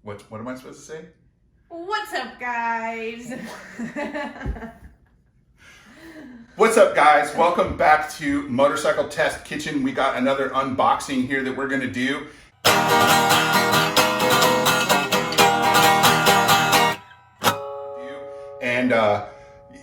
What am I supposed to say? What's up, guys? What's up, guys? Welcome back to Motorcycle Test Kitchen. We got another unboxing here that we're going to do. And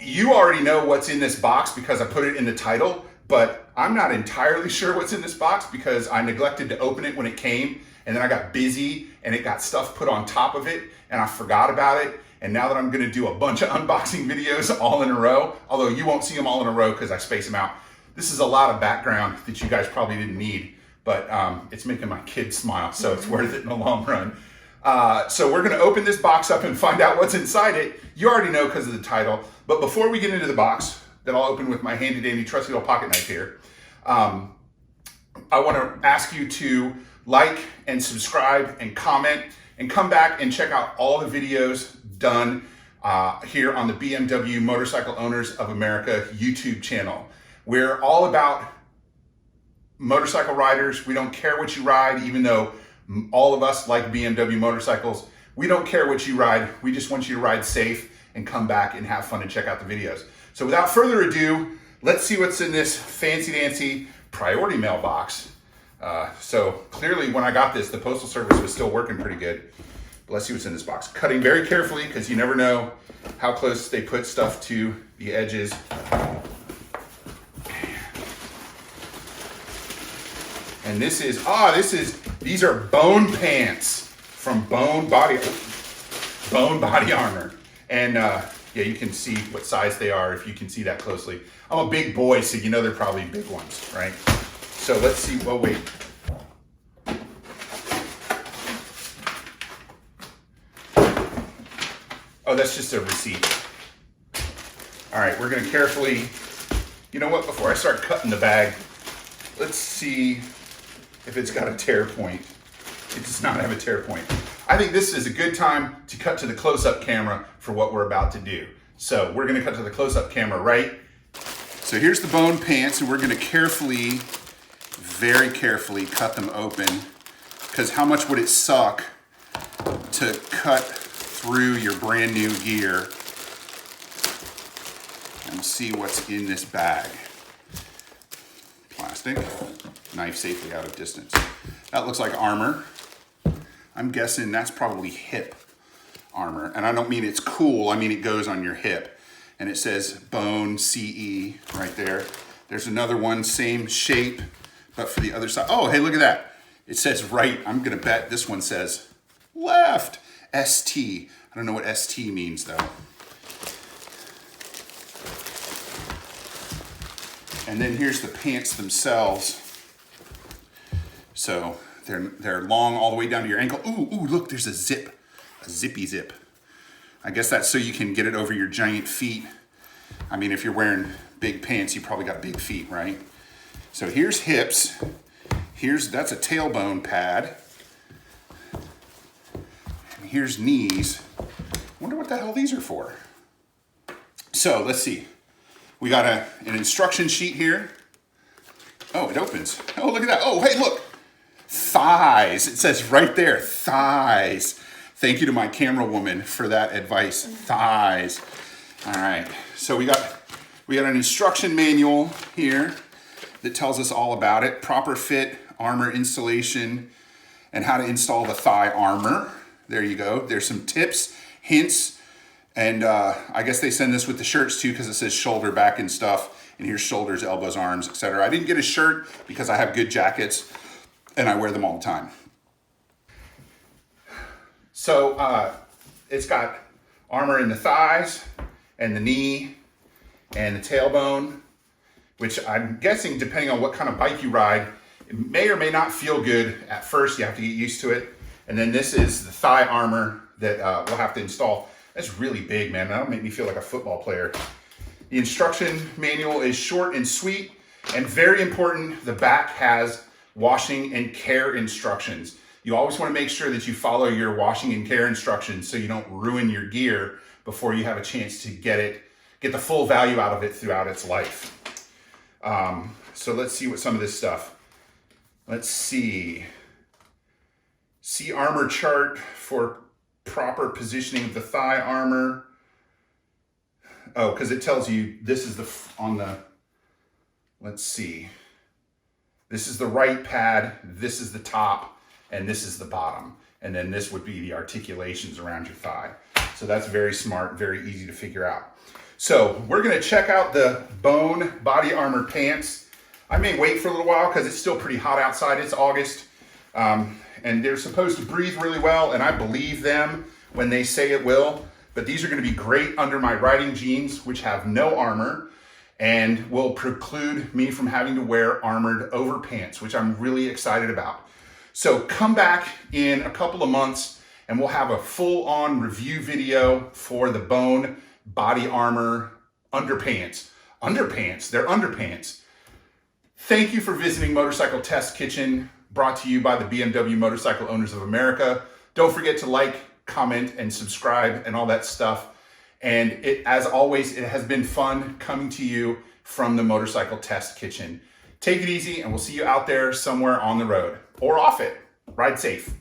you already know what's in this box because I put it in the title, but I'm not entirely sure what's in this box because I neglected to open it when it came, and then I got busy and it got stuff put on top of it and I forgot about it. And now that I'm gonna do a bunch of unboxing videos all in a row, although you won't see them all in a row because I space them out, this is a lot of background that you guys probably didn't need, but it's making my kids smile, so it's worth it in the long run. So we're gonna open this box up and find out what's inside it. You already know because of the title, but before we get into the box that I'll open with my handy dandy trusty little pocket knife here, I wanna ask you to like and subscribe and comment and come back and check out all the videos done here on the BMW Motorcycle Owners of America YouTube channel. We're all about motorcycle riders. We don't care what you ride, even though all of us like BMW motorcycles. We don't care what you ride. We just want you to ride safe and come back and have fun and check out the videos. So without further ado, let's see what's in this fancy dancy priority mail box. So clearly when I got this, the Postal Service was still working pretty good. But let's see what's in this box. Cutting very carefully because you never know how close they put stuff to the edges. And these are Bohn pants from Bohn Body Armor. And yeah, you can see what size they are if you can see that closely. I'm a big boy, so you know they're probably big ones, right? So let's see, oh wait. Oh, that's just a receipt. All right, we're gonna carefully, you know what, before I start cutting the bag, let's see if it's got a tear point. It does not have a tear point. I think this is a good time to cut to the close-up camera for what we're about to do. So we're gonna cut to the close-up camera, right? So here's the Bohn pants, and we're gonna carefully, very carefully cut them open, because how much would it suck to cut through your brand new gear and see what's in this bag. Plastic, knife safely out of distance. That looks like armor. I'm guessing that's probably hip armor. And I don't mean it's cool, I mean it goes on your hip. And it says Bohn CE right there. There's another one, same shape, but for the other side. Oh, hey, look at that. It says right. I'm gonna bet this one says left. ST. I don't know what ST means though. And then here's the pants themselves. So they're long all the way down to your ankle. Ooh, look, there's a zip, a zippy zip. I guess that's so you can get it over your giant feet. I mean, if you're wearing big pants, you probably got big feet, right? So here's hips. That's a tailbone pad. And here's knees. Wonder what the hell these are for. So let's see. We got an instruction sheet here. Oh, it opens. Oh, look at that. Oh, hey, look. Thighs. It says right there, thighs. Thank you to my camera woman for that advice. Thighs. All right. So we got an instruction manual here that tells us all about it. Proper fit, armor installation, and how to install the thigh armor. There you go. There's some tips, hints, and I guess they send this with the shirts too because it says shoulder, back, and stuff. And here's shoulders, elbows, arms, etc. I didn't get a shirt because I have good jackets and I wear them all the time. So it's got armor in the thighs and the knee and the tailbone, which I'm guessing, depending on what kind of bike you ride, it may or may not feel good at first. You have to get used to it. And then this is the thigh armor that we'll have to install. That's really big, man. That'll make me feel like a football player. The instruction manual is short and sweet, and very important, the back has washing and care instructions. You always want to make sure that you follow your washing and care instructions so you don't ruin your gear before you have a chance to get the full value out of it throughout its life. So let's see what some of this stuff. Let's see. See armor chart for proper positioning of the thigh armor. Oh, because it tells you this is let's see. This is the right pad, this is the top, and this is the bottom. And then this would be the articulations around your thigh. So that's very smart, very easy to figure out. So we're gonna check out the Bohn Body Armor pants. I may wait for a little while because it's still pretty hot outside. It's August, and they're supposed to breathe really well, and I believe them when they say it will. But these are gonna be great under my riding jeans, which have no armor, and will preclude me from having to wear armored overpants, which I'm really excited about. So come back in a couple of months, and we'll have a full-on review video for the Bohn Body Armor underpants. Underpants, they're underpants. Thank you for visiting Motorcycle Test Kitchen, brought to you by the BMW Motorcycle Owners of America. Don't forget to like, comment, and subscribe and all that stuff. And as always, it has been fun coming to you from the Motorcycle Test Kitchen. Take it easy, and we'll see you out there somewhere on the road or off it. Ride safe.